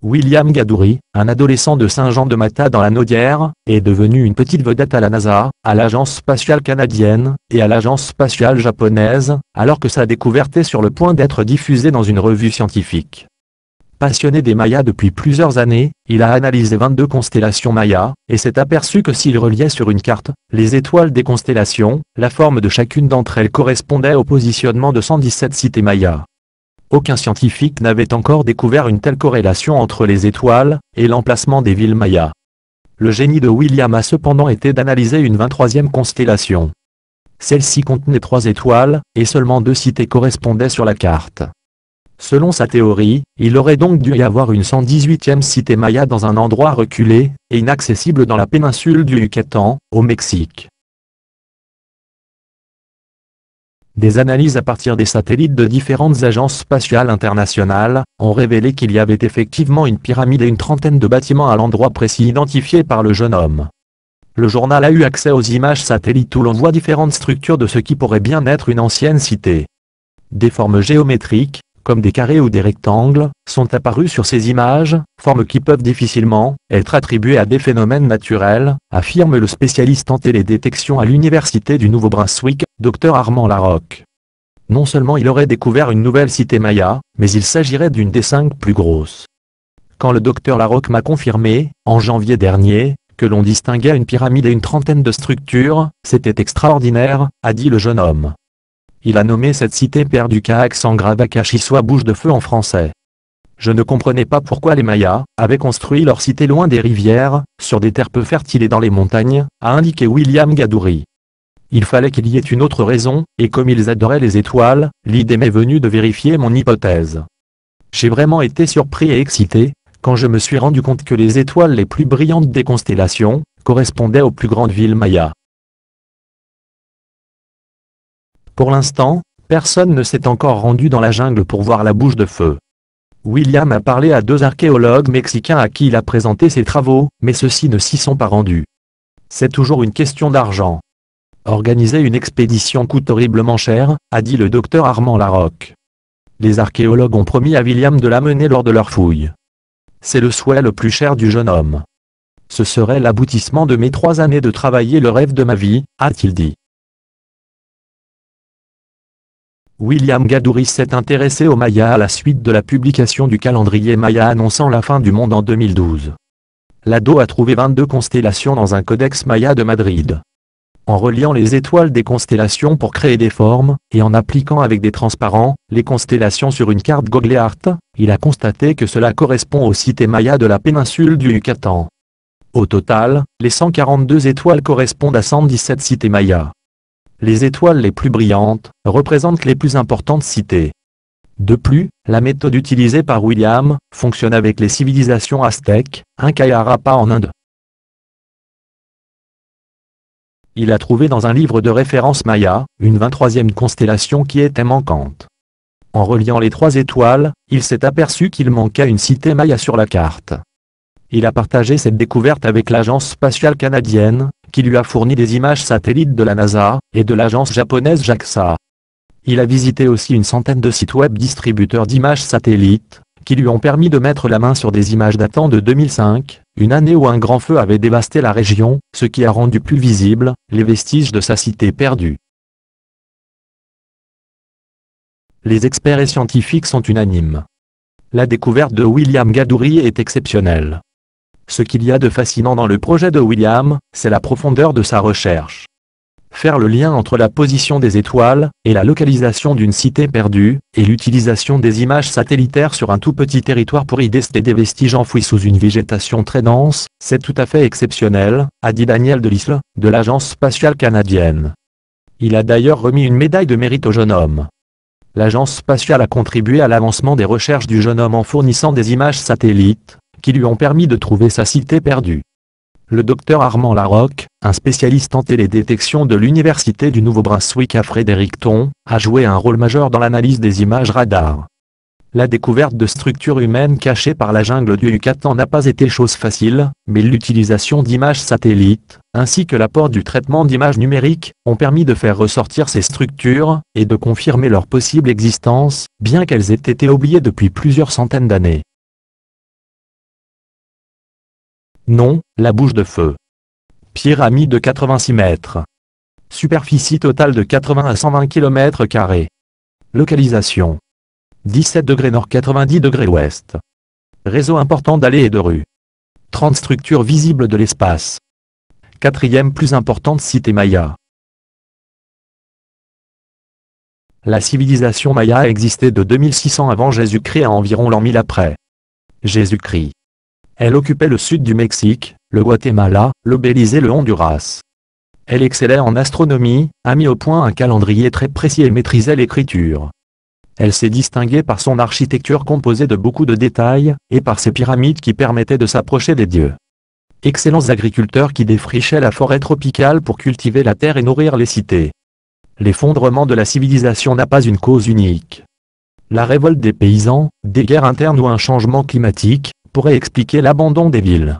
William Gadouri, un adolescent de Saint-Jean-de-Matha dans la Naudière, est devenu une petite vedette à la NASA, à l'Agence spatiale canadienne, et à l'Agence spatiale japonaise, alors que sa découverte est sur le point d'être diffusée dans une revue scientifique. Passionné des Mayas depuis plusieurs années, il a analysé 22 constellations mayas, et s'est aperçu que s'il reliait sur une carte les étoiles des constellations, la forme de chacune d'entre elles correspondait au positionnement de 117 cités mayas. Aucun scientifique n'avait encore découvert une telle corrélation entre les étoiles et l'emplacement des villes mayas. Le génie de William a cependant été d'analyser une 23e constellation. Celle-ci contenait 3 étoiles, et seulement 2 cités correspondaient sur la carte. Selon sa théorie, il aurait donc dû y avoir une 118e cité maya dans un endroit reculé et inaccessible dans la péninsule du Yucatan, au Mexique. Des analyses à partir des satellites de différentes agences spatiales internationales ont révélé qu'il y avait effectivement une pyramide et une trentaine de bâtiments à l'endroit précis identifié par le jeune homme. Le journal a eu accès aux images satellites où l'on voit différentes structures de ce qui pourrait bien être une ancienne cité. Des formes géométriques, comme des carrés ou des rectangles, sont apparues sur ces images, formes qui peuvent difficilement être attribuées à des phénomènes naturels, affirme le spécialiste en télédétection à l'Université du Nouveau-Brunswick, Dr Armand Larocque. Non seulement il aurait découvert une nouvelle cité maya, mais il s'agirait d'une des 5 plus grosses. Quand le Dr Larocque m'a confirmé, en janvier dernier, que l'on distinguait une pyramide et une trentaine de structures, c'était extraordinaire, a dit le jeune homme. Il a nommé cette cité perdue Caxangravakashi, soit bouche de feu en français. Je ne comprenais pas pourquoi les Mayas avaient construit leur cité loin des rivières, sur des terres peu fertiles et dans les montagnes, a indiqué William Gadouri. Il fallait qu'il y ait une autre raison, et comme ils adoraient les étoiles, l'idée m'est venue de vérifier mon hypothèse. J'ai vraiment été surpris et excité, quand je me suis rendu compte que les étoiles les plus brillantes des constellations correspondaient aux plus grandes villes mayas. Pour l'instant, personne ne s'est encore rendu dans la jungle pour voir la bouche de feu. William a parlé à 2 archéologues mexicains à qui il a présenté ses travaux, mais ceux-ci ne s'y sont pas rendus. C'est toujours une question d'argent. Organiser une expédition coûte horriblement cher, a dit le docteur Armand Larocque. Les archéologues ont promis à William de l'amener lors de leur fouille. C'est le souhait le plus cher du jeune homme. Ce serait l'aboutissement de mes 3 années de travailler le rêve de ma vie, a-t-il dit. William Gadouri s'est intéressé aux Mayas à la suite de la publication du calendrier Maya annonçant la fin du monde en 2012. L'ado a trouvé 22 constellations dans un codex Maya de Madrid. En reliant les étoiles des constellations pour créer des formes, et en appliquant avec des transparents les constellations sur une carte Google Earth, il a constaté que cela correspond aux cités mayas de la péninsule du Yucatan. Au total, les 142 étoiles correspondent à 117 cités mayas. Les étoiles les plus brillantes représentent les plus importantes cités. De plus, la méthode utilisée par William fonctionne avec les civilisations aztèques, Inca et Harappa en Inde. Il a trouvé dans un livre de référence maya une 23e constellation qui était manquante. En reliant les 3 étoiles, il s'est aperçu qu'il manquait une cité maya sur la carte. Il a partagé cette découverte avec l'Agence spatiale canadienne, qui lui a fourni des images satellites de la NASA et de l'agence japonaise JAXA. Il a visité aussi une centaine de sites web distributeurs d'images satellites, qui lui ont permis de mettre la main sur des images datant de 2005, une année où un grand feu avait dévasté la région, ce qui a rendu plus visibles les vestiges de sa cité perdue. Les experts et scientifiques sont unanimes. La découverte de William Gadouri est exceptionnelle. Ce qu'il y a de fascinant dans le projet de William, c'est la profondeur de sa recherche. Faire le lien entre la position des étoiles et la localisation d'une cité perdue, et l'utilisation des images satellitaires sur un tout petit territoire pour y déceler des vestiges enfouis sous une végétation très dense, c'est tout à fait exceptionnel, a dit Daniel Delisle, de l'Agence spatiale canadienne. Il a d'ailleurs remis une médaille de mérite au jeune homme. L'Agence spatiale a contribué à l'avancement des recherches du jeune homme en fournissant des images satellites, qui lui ont permis de trouver sa cité perdue. Le docteur Armand Larocque, un spécialiste en télédétection de l'Université du Nouveau-Brunswick à Fredericton, a joué un rôle majeur dans l'analyse des images radar. La découverte de structures humaines cachées par la jungle du Yucatan n'a pas été chose facile, mais l'utilisation d'images satellites, ainsi que l'apport du traitement d'images numériques, ont permis de faire ressortir ces structures, et de confirmer leur possible existence, bien qu'elles aient été oubliées depuis plusieurs centaines d'années. Nom, la bouche de feu. Pyramide de 86 mètres. Superficie totale de 80 à 120 km². Localisation. 17 degrés nord 90 degrés ouest. Réseau important d'allées et de rues. 30 structures visibles de l'espace. Quatrième plus importante cité maya. La civilisation maya a existé de 2600 avant Jésus-Christ à environ l'an 1000 après Jésus-Christ. Elle occupait le sud du Mexique, le Guatemala, le Belize et le Honduras. Elle excellait en astronomie, a mis au point un calendrier très précis et maîtrisait l'écriture. Elle s'est distinguée par son architecture composée de beaucoup de détails, et par ses pyramides qui permettaient de s'approcher des dieux. Excellents agriculteurs qui défrichaient la forêt tropicale pour cultiver la terre et nourrir les cités. L'effondrement de la civilisation n'a pas une cause unique. La révolte des paysans, des guerres internes ou un changement climatique, pourraient expliquer l'abandon des villes.